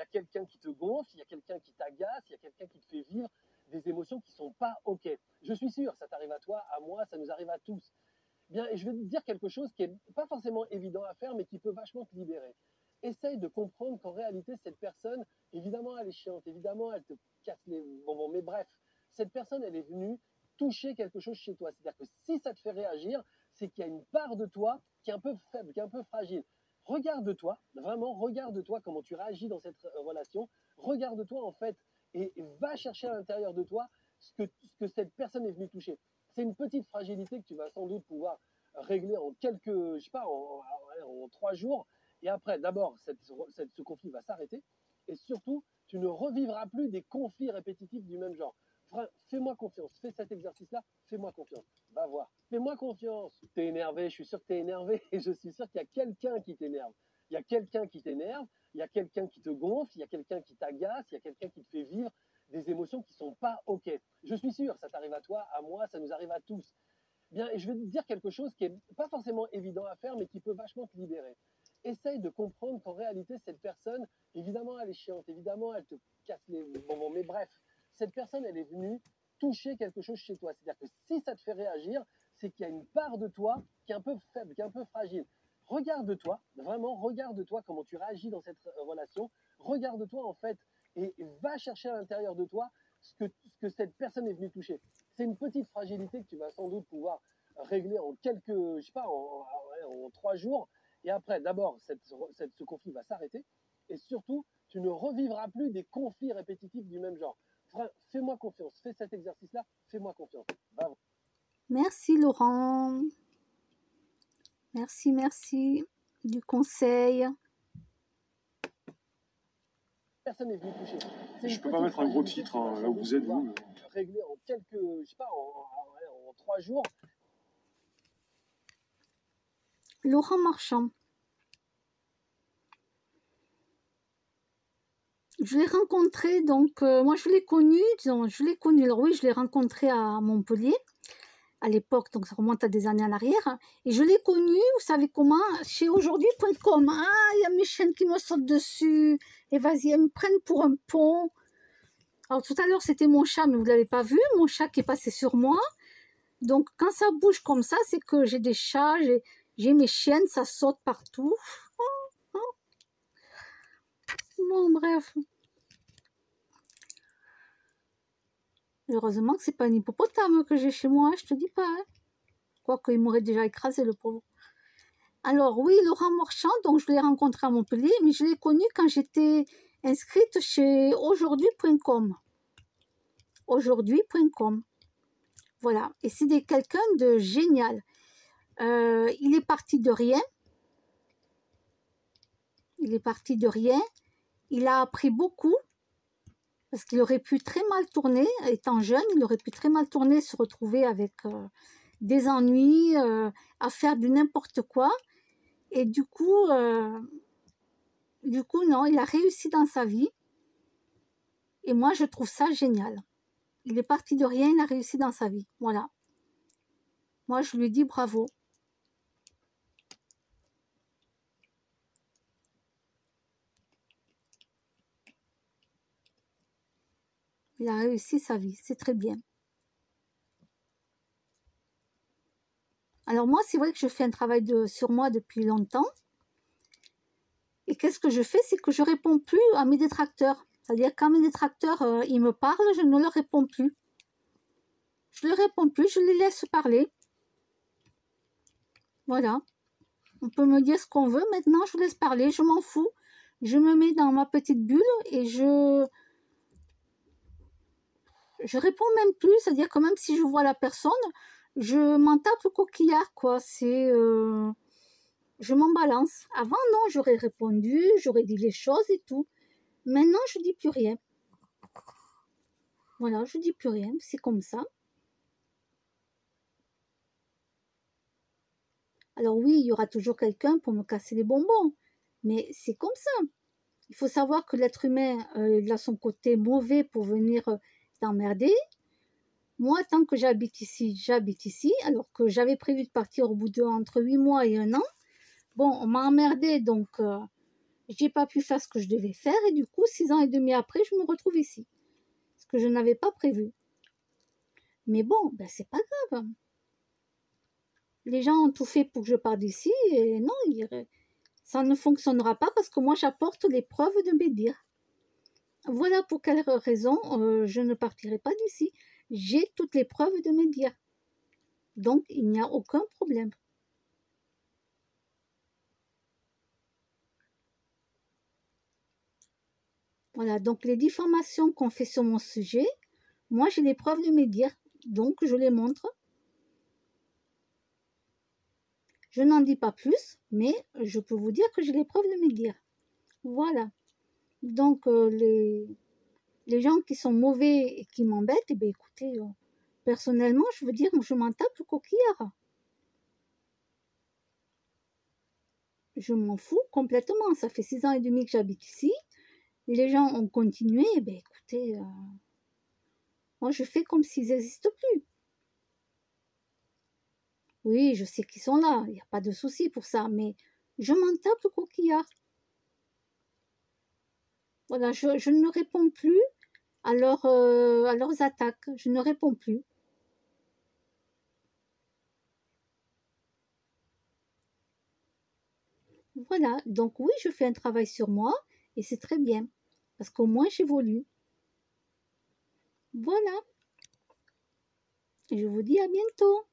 a quelqu'un qui te gonfle, il y a quelqu'un qui t'agace, il y a quelqu'un qui te fait vivre des émotions qui sont pas OK. Je suis sûr, ça t'arrive à toi, à moi, ça nous arrive à tous. Bien, et je vais te dire quelque chose qui est pas forcément évident à faire, mais qui peut vachement te libérer. Essaye de comprendre qu'en réalité, cette personne, évidemment, elle est chiante, évidemment, elle te casse les bonbons, mais bref, cette personne, elle est venue toucher quelque chose chez toi. C'est-à-dire que si ça te fait réagir, c'est qu'il y a une part de toi qui est un peu faible, qui est un peu fragile. Regarde-toi, vraiment, regarde-toi comment tu réagis dans cette relation. Regarde-toi, en fait, et va chercher à l'intérieur de toi ce que cette personne est venue toucher. C'est une petite fragilité que tu vas sans doute pouvoir régler en quelques, je sais pas, en 3 jours. Et après, d'abord, ce conflit va s'arrêter. Et surtout, tu ne revivras plus des conflits répétitifs du même genre. Fais-moi confiance, fais cet exercice-là, fais-moi confiance. Va voir. Fais-moi confiance. T'es énervé, je suis sûr que t'es énervé et je suis sûr qu'il y a quelqu'un qui t'énerve. Il y a quelqu'un qui t'énerve, il y a quelqu'un qui te gonfle, il y a quelqu'un qui t'agace, il y a quelqu'un qui te fait vivre des émotions qui sont pas OK. Je suis sûr, ça t'arrive à toi, à moi, ça nous arrive à tous. Bien, et je vais te dire quelque chose qui est pas forcément évident à faire, mais qui peut vachement te libérer. Essaye de comprendre qu'en réalité, cette personne, évidemment, elle est chiante, évidemment, elle te casse les bonbons, mais bref, cette personne, elle est venue toucher quelque chose chez toi. C'est-à-dire que si ça te fait réagir, c'est qu'il y a une part de toi qui est un peu faible, qui est un peu fragile. Regarde-toi, vraiment, regarde-toi comment tu réagis dans cette relation. Regarde-toi, en fait, et va chercher à l'intérieur de toi ce que cette personne est venue toucher. C'est une petite fragilité que tu vas sans doute pouvoir régler en quelques, je sais pas, en 3 jours. Et après, d'abord, ce conflit va s'arrêter. Et surtout, tu ne revivras plus des conflits répétitifs du même genre. Fais-moi confiance, fais cet exercice-là, fais-moi confiance. Bravo. Merci Laurent. Merci du conseil. Personne n'est venu toucher. Je peux pas mettre un gros titre là où vous êtes, vous. Régler en quelques, je sais pas, en 3 jours. Laurent Marchand. Je l'ai rencontré, donc moi je l'ai connu, alors oui, je l'ai rencontré à Montpellier, à l'époque, donc ça remonte à des années en arrière, et je l'ai connu, vous savez comment, chez aujourd'hui.com. Ah, il y a mes chaînes qui me sautent dessus, et vas-y, elles me prennent pour un pont. Alors tout à l'heure c'était mon chat, mais vous ne l'avez pas vu, mon chat qui est passé sur moi. Donc quand ça bouge comme ça, c'est que j'ai des chats, j'ai mes chiennes, ça saute partout. Bon, bref. Heureusement que c'est pas un hippopotame que j'ai chez moi, je te dis pas. Hein. Quoique il m'aurait déjà écrasé, le pauvre. Alors oui, Laurent Marchand, donc je l'ai rencontré à Montpellier, mais je l'ai connu quand j'étais inscrite chez aujourd'hui.com. Aujourd'hui.com. Voilà, et c'est quelqu'un de génial. Il est parti de rien. Il a appris beaucoup. Parce qu'il aurait pu très mal tourner, étant jeune, il aurait pu très mal tourner, se retrouver avec des ennuis, à faire du n'importe quoi. Et du coup, non, il a réussi dans sa vie. Et moi, je trouve ça génial. Il est parti de rien, il a réussi dans sa vie. Voilà. Moi, je lui dis bravo. Il a réussi sa vie, c'est très bien. Alors moi, c'est vrai que je fais un travail sur moi depuis longtemps. Et qu'est-ce que je fais? C'est que je réponds plus à mes détracteurs. C'est-à-dire quand mes détracteurs, ils me parlent, je ne leur réponds plus. Je ne leur réponds plus, je les laisse parler. Voilà. On peut me dire ce qu'on veut, maintenant je laisse parler, je m'en fous. Je me mets dans ma petite bulle et je réponds même plus, c'est-à-dire que même si je vois la personne, je m'en tape le coquillard, quoi. Je m'en balance. Avant, non, j'aurais répondu, j'aurais dit les choses et tout. Maintenant, je dis plus rien. Voilà, je dis plus rien, c'est comme ça. Alors oui, il y aura toujours quelqu'un pour me casser les bonbons, mais c'est comme ça. Il faut savoir que l'être humain, il a son côté mauvais pour venir t'emmerder. Moi, tant que j'habite ici, j'habite ici, alors que j'avais prévu de partir au bout entre 8 mois et 1 an. Bon, on m'a emmerdé, donc j'ai pas pu faire ce que je devais faire et du coup, 6 ans et demi après, je me retrouve ici. Ce que je n'avais pas prévu. Mais bon, ben c'est pas grave. Les gens ont tout fait pour que je parte d'ici et non, ça ne fonctionnera pas parce que moi, j'apporte les preuves de mes dires. Voilà pour quelle raison je ne partirai pas d'ici. J'ai toutes les preuves de mes dires. Donc, il n'y a aucun problème. Voilà, donc les diffamations qu'on fait sur mon sujet, moi j'ai les preuves de mes dires, donc je les montre. Je n'en dis pas plus, mais je peux vous dire que j'ai les preuves de mes dires. Voilà. Donc les gens qui sont mauvais et qui m'embêtent, eh bien, écoutez, personnellement, je veux dire, je m'en tape le coquillard. Je m'en fous complètement. Ça fait 6 ans et demi que j'habite ici. Les gens ont continué. Eh bien, écoutez, moi, je fais comme s'ils n'existent plus. Oui, je sais qu'ils sont là. Il n'y a pas de souci pour ça. Mais je m'en tape le coquillard. Voilà, je ne réponds plus à leurs attaques. Je ne réponds plus. Voilà, donc oui, je fais un travail sur moi et c'est très bien, parce qu'au moins j'évolue. Voilà, et je vous dis à bientôt.